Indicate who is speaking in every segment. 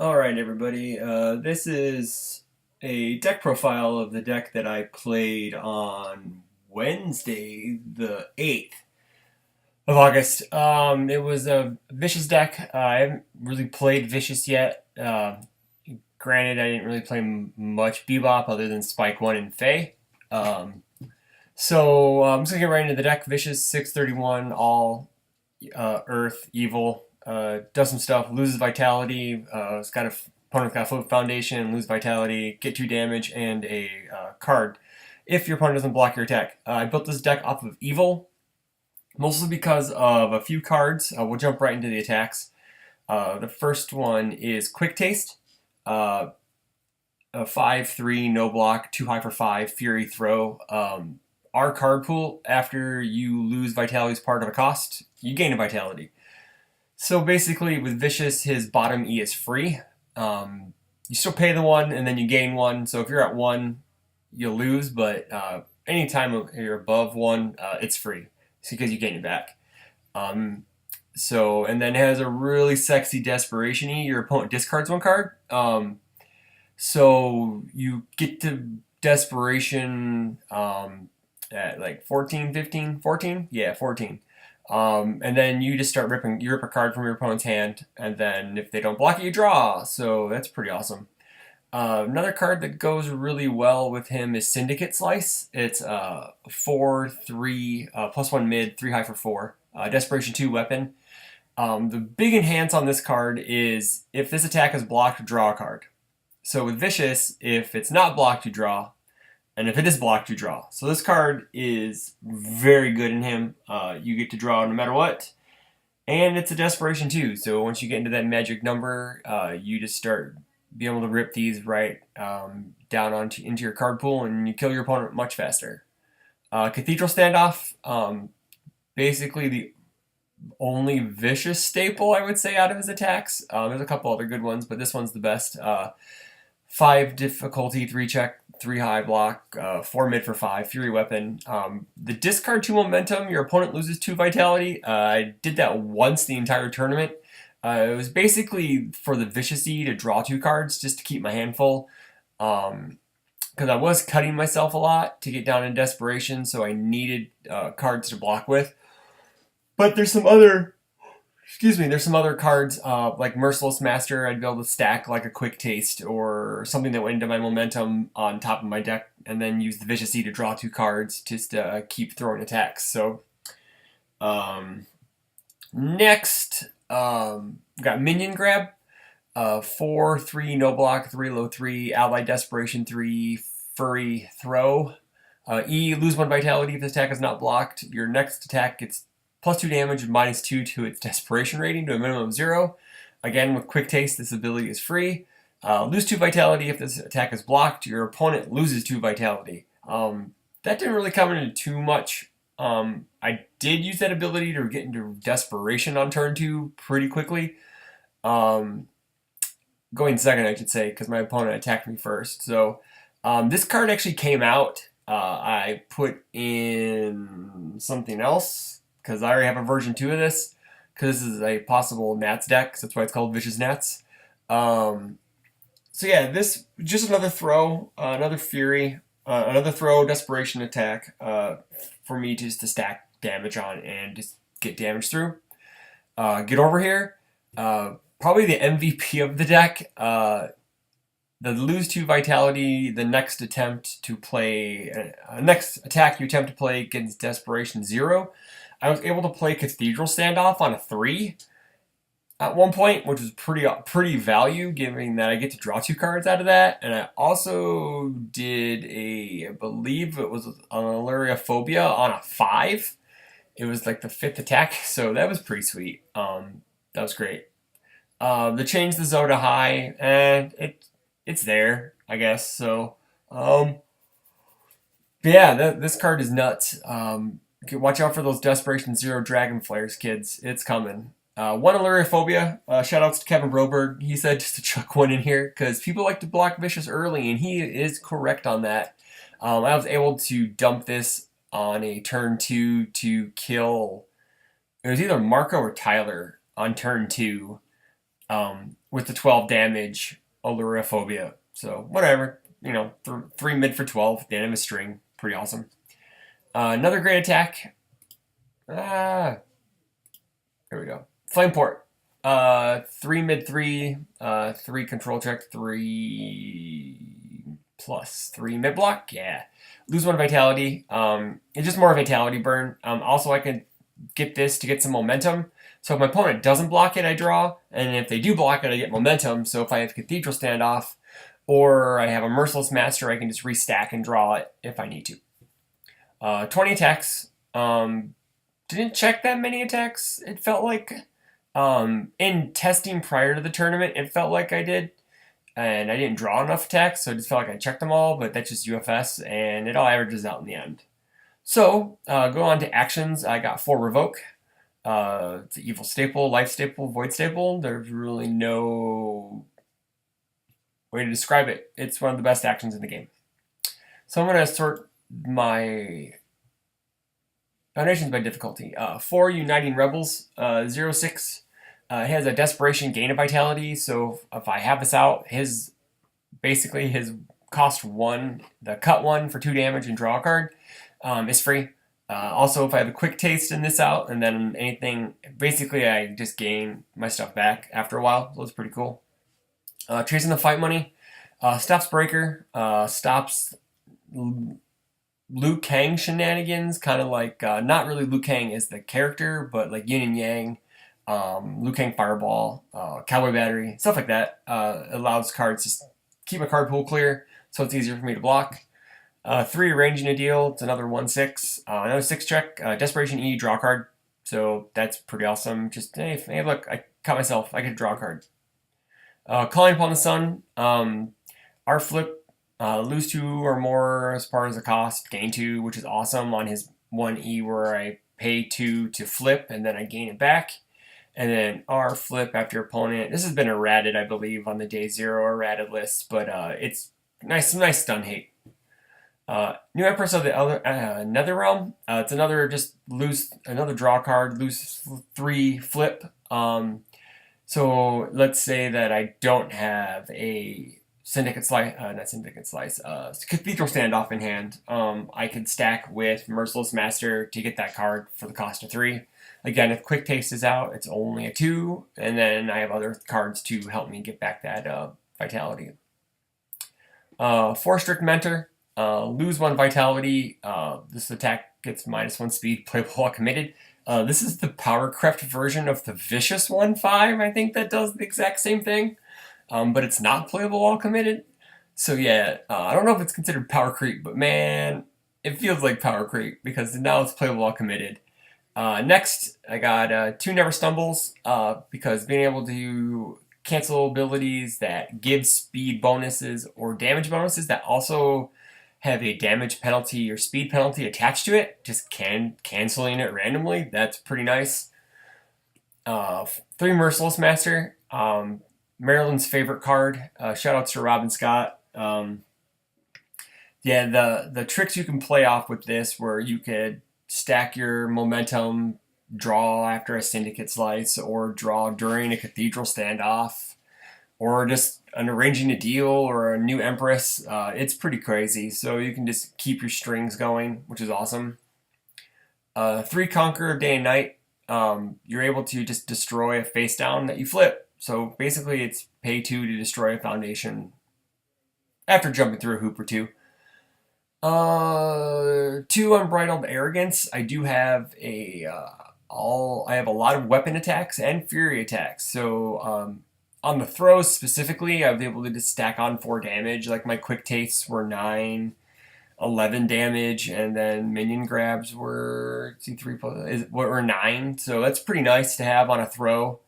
Speaker 1: Alright everybody, this is a deck profile of the deck that I played on Wednesday the 8th of August. It was a Vicious deck. I haven't really played Vicious yet. Granted, I didn't really play much Bebop other than Spike 1 and Fae. I'm just going to get right into the deck. Vicious 631, all Earth, Evil. Does some stuff, loses Vitality. It's got opponent's got Flip Foundation, lose Vitality, get 2 damage, and a card if your opponent doesn't block your attack. I built this deck off of Evil, mostly because of a few cards. We'll jump right into the attacks. The first one is Quick Taste. A 5/3, no block, too high for 5, Fury Throw. Our card pool, after you lose Vitality as part of a cost, you gain a Vitality. So basically, with Vicious, his bottom E is free. You still pay the 1, and then you gain 1. So if you're at 1, you'll lose, but anytime you're above 1, it's free. It's because you gain it back. And then it has a really sexy Desperation E. Your opponent discards 1 card. So you get to Desperation at like 14, 15, 14? Yeah, 14. And then you just start ripping. You rip a card from your opponent's hand, and then if they don't block it, you draw. So that's pretty awesome. Another card that goes really well with him is Syndicate Slice. It's 4/3 +1 mid, 3 high for 4. Desperation 2 weapon. The big enhance on this card is if this attack is blocked, draw a card. So with Vicious, if it's not blocked, you draw. And if it is blocked, you draw. So this card is very good in him. You get to draw no matter what. And it's a Desperation too. So once you get into that magic number, you just start being able to rip these right down into your card pool, and you kill your opponent much faster. Cathedral Standoff, basically the only Vicious staple, I would say, out of his attacks. There's a couple other good ones, but this one's the best. 5 difficulty, 3 check, 3 high block, 4 mid for 5, Fury weapon. The discard 2 momentum, your opponent loses 2 vitality. I did that once the entire tournament. It was basically for the Vicious E to draw 2 cards just to keep my hand full. Because I was cutting myself a lot to get down in Desperation, so I needed cards to block with. But there's some other cards like Merciless Master. I'd be able to stack like a Quick Taste or something that went into my momentum on top of my deck, and then use the Vicious E to draw 2 cards just to keep throwing attacks. So next, got Minion Grab. 4/3 no block, 3 low 3, Ally Desperation 3, Furry Throw. E, lose 1 vitality if this attack is not blocked. Your next attack gets +2 damage and -2 to its Desperation rating to a minimum of 0. Again, with Quick Taste, this ability is free. Lose 2 vitality if this attack is blocked. Your opponent loses 2 vitality. That didn't really come into too much. I did use that ability to get into Desperation on turn 2 pretty quickly. Going second, I should say, because my opponent attacked me first. So this card actually came out. I put in something else because I already have a version 2 of this, because this is a possible Nats deck, so that's why it's called Vicious Nats. So yeah, this just another throw, another Fury, another throw, Desperation attack for me just to stack damage on and just get damage through. Get over here. Probably the MVP of the deck. The lose 2 vitality, the next attempt to play, next attack you attempt to play gets Desperation 0. I was able to play Cathedral Standoff on a 3 at one point, which was pretty value, given that I get to draw 2 cards out of that. And I also did I believe it was an Phobia on a 5. It was like the 5th attack, so that was pretty sweet. That was great. They changed the Zoda high, and it's there, I guess. So, yeah, this card is nuts. Watch out for those Desperation 0 Dragon Flares, kids. It's coming. One Phobia. Shoutouts to Kevin Broberg. He said just to chuck one in here, because people like to block Vicious early, and he is correct on that. I was able to dump this on a turn 2 to kill. It was either Marco or Tyler on turn 2. with the 12 damage Allurophobia. So whatever, you know, 3 mid for 12, the end of a string, pretty awesome. Another great attack. There we go. Flameport. 3 mid 3, 3 control check, 3 plus 3 mid block. Yeah. Lose 1 vitality. It's just more vitality burn. Also, I can get this to get some momentum. So if my opponent doesn't block it, I draw. And if they do block it, I get momentum. So if I have Cathedral Standoff or I have a Merciless Master, I can just restack and draw it if I need to. 20 attacks. Didn't check that many attacks. It felt like in testing prior to the tournament, it felt like I did. And I didn't draw enough attacks, so I just felt like I checked them all, but that's just UFS, and it all averages out in the end. So, go on to actions. I got 4 Revoke. It's an Evil Staple, Life Staple, Void Staple. There's really no way to describe it. It's one of the best actions in the game. So I'm going to sort my foundations by difficulty. 4 Uniting Rebels, 0-6. It has a Desperation gain of vitality, so if I have this out, his cost 1, the cut 1 for 2 damage and draw a card, is free. Also, if I have a Quick Taste in this out, and then anything, basically I just gain my stuff back after a while, so it's pretty cool. Tracing the Fight Money, stops Breaker, stops Liu Kang shenanigans, kind of like, not really Liu Kang is the character, but like Yin and Yang, Liu Kang Fireball, Cowboy Battery, stuff like that. Allows cards to keep a card pool clear, so it's easier for me to block. 3 Arranging a Deal, it's another 1-6. Another 6 check, Desperation E, draw card, so that's pretty awesome. Just, hey look, I caught myself, I could draw a card. Calling Upon the Sun, R flip, lose 2 or more as part of the cost, gain 2, which is awesome on his 1E where I pay 2 to flip and then I gain it back. And then R flip after opponent. This has been errated, I believe, on the day 0 errated list, but it's some nice stun hate. New Empress of the Netherrealm. It's another just lose another draw card, lose 3 flip. So let's say that I don't have a Syndicate Slice, not Syndicate Slice, Cathedral Standoff in hand. I could stack with Merciless Master to get that card for the cost of 3. Again, if Quick Taste is out, it's only a 2, and then I have other cards to help me get back that vitality. 4 Strict Mentor, lose 1 vitality. This attack gets -1 speed, playable while committed. This is the Power Crept version of the Vicious 1-5, I think, that does the exact same thing, but it's not playable while committed. So yeah, I don't know if it's considered Power Creep, but man, it feels like Power Creep because now it's playable while committed. Next, I got 2 Never Stumbles, because being able to cancel abilities that give speed bonuses or damage bonuses that also have a damage penalty or speed penalty attached to it, just canceling it randomly, that's pretty nice. 3 Merciless Master, Maryland's favorite card. Shout out to Robin Scott. Yeah, the tricks you can play off with this where you could stack your momentum, draw after a Syndicate Slice, or draw during a Cathedral Standoff, or just an Arranging a Deal or a New Empress. It's pretty crazy, so you can just keep your strings going, which is awesome. 3 Conqueror of Day and Night. You're able to just destroy a face down that you flip. So basically it's pay 2 to destroy a foundation after jumping through a hoop or 2. 2 Unbridled Arrogance. I do have I have a lot of weapon attacks and fury attacks. So on the throws specifically, I was able to just stack on 4 damage. Like my quick tastes were 9, 11 damage, and then minion grabs were 9. So that's pretty nice to have on a throw.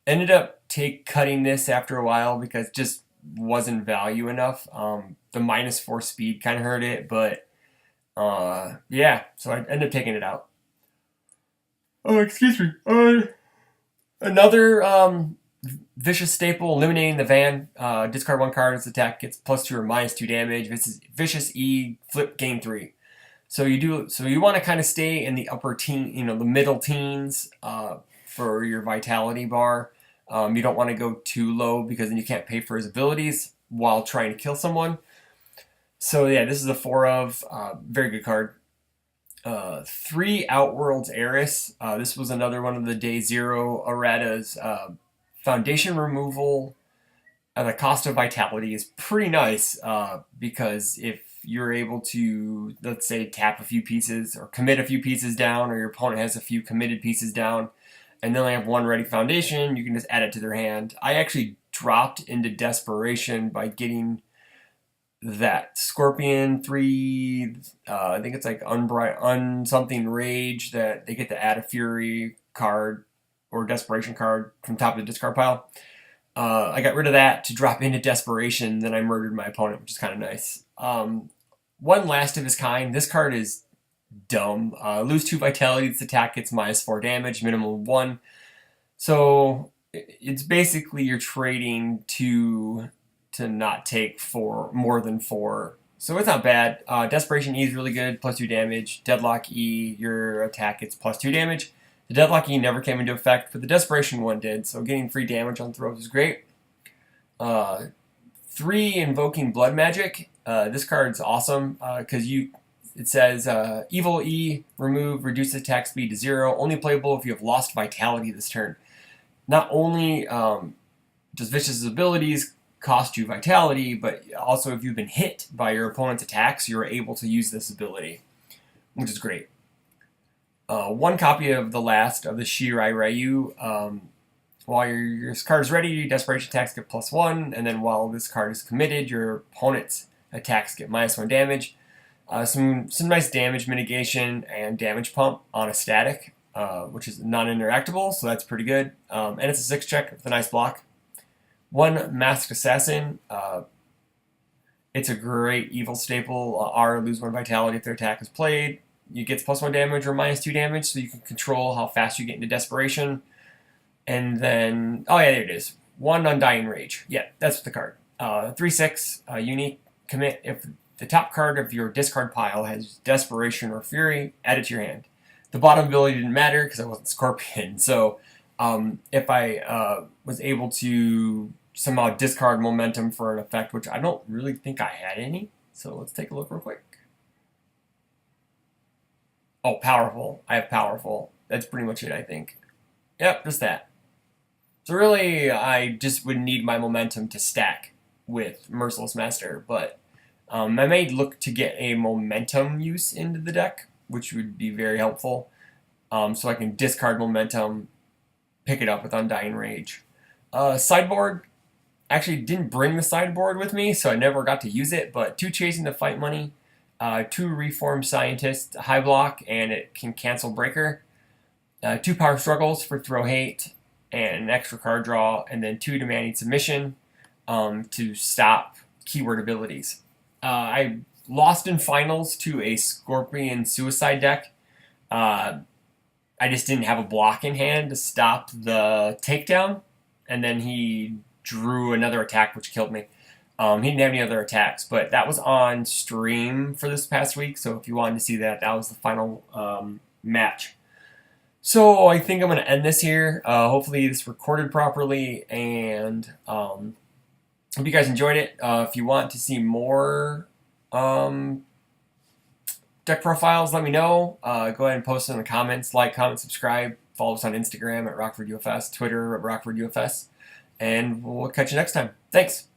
Speaker 1: Ended up cutting this after a while because it just wasn't value enough. The -4 speed kind of hurt it, but yeah, so I ended up taking it out. Oh, excuse me. Another Vicious Staple, Eliminating the Van. Discard 1 card. Its attack gets +2 or -2 damage. This is Vicious E, flip, gain 3. So you want to kind of stay in the upper teen, the middle teens for your vitality bar. You don't want to go too low because then you can't pay for his abilities while trying to kill someone. So yeah, this is a 4 of. Very good card. 3 Outworld's Heiress. This was another one of the day 0 erratas. Foundation removal at the cost of vitality is pretty nice because if you're able to, let's say, tap a few pieces or commit a few pieces down, or your opponent has a few committed pieces down, and then they have 1 ready foundation, you can just add it to their hand. I actually dropped into desperation by getting that Scorpion 3, I think it's like something Rage, that they get to add a Fury card or Desperation card from top of the discard pile. I got rid of that to drop into Desperation, then I murdered my opponent, which is kind of nice. One last of his kind. This card is dumb. Lose 2 vitality, this attack gets -4 damage, minimum of 1. So it's basically you're trading to not take more than 4. So it's not bad. Desperation E is really good, +2 damage. Deadlock E, your attack gets +2 damage. The Deadlock E never came into effect, but the Desperation one did, so getting free damage on throws is great. 3 Invoking Blood Magic. This card's awesome because it says Evil E, remove, reduce attack speed to 0. Only playable if you have lost vitality this turn. Not only does Vicious' abilities cost you vitality, but also if you've been hit by your opponent's attacks, you're able to use this ability, which is great. 1 copy of the last of the Shirai Ryu. While your card is ready, Desperation attacks get +1, and then while this card is committed, your opponent's attacks get -1 damage. Some nice damage mitigation and damage pump on a static, which is non-interactable, so that's pretty good. And it's a 6 check with a nice block. 1 Masked Assassin. It's a great evil staple. R, lose 1 vitality if their attack is played. You get +1 damage or -2 damage, so you can control how fast you get into Desperation. And then, oh yeah, there it is. 1 Undying Rage. Yeah, that's the card. 3/6, unique. Commit. If the top card of your discard pile has Desperation or Fury, add it to your hand. The bottom ability didn't matter because I wasn't Scorpion. So if I was able to somehow discard Momentum for an effect, which I don't really think I had any. So let's take a look real quick. Oh, Powerful. I have Powerful. That's pretty much it, I think. Yep, just that. So really, I just would need my Momentum to stack with Merciless Master, but I may look to get a Momentum use into the deck, which would be very helpful. So I can discard Momentum, pick it up with Undying Rage. Sideboard, actually didn't bring the sideboard with me, so I never got to use it, but 2 Chasing the Fight Money, 2 Reformed Scientist, high block, and it can cancel Breaker. 2 Power Struggles for Throw Hate, and an extra card draw, and then 2 Demanding Submission to stop keyword abilities. I lost in finals to a Scorpion Suicide deck. I just didn't have a block in hand to stop the takedown, and then he drew another attack which killed me. He didn't have any other attacks, but that was on stream for this past week, so if you wanted to see that, that was the final match. So I think I'm going to end this here. Hopefully this recorded properly, and hope you guys enjoyed it. If you want to see more deck profiles, let me know. Go ahead and post it in the comments. Like, comment, subscribe. Follow us on Instagram at Rockford UFS, Twitter at Rockford UFS, and we'll catch you next time. Thanks.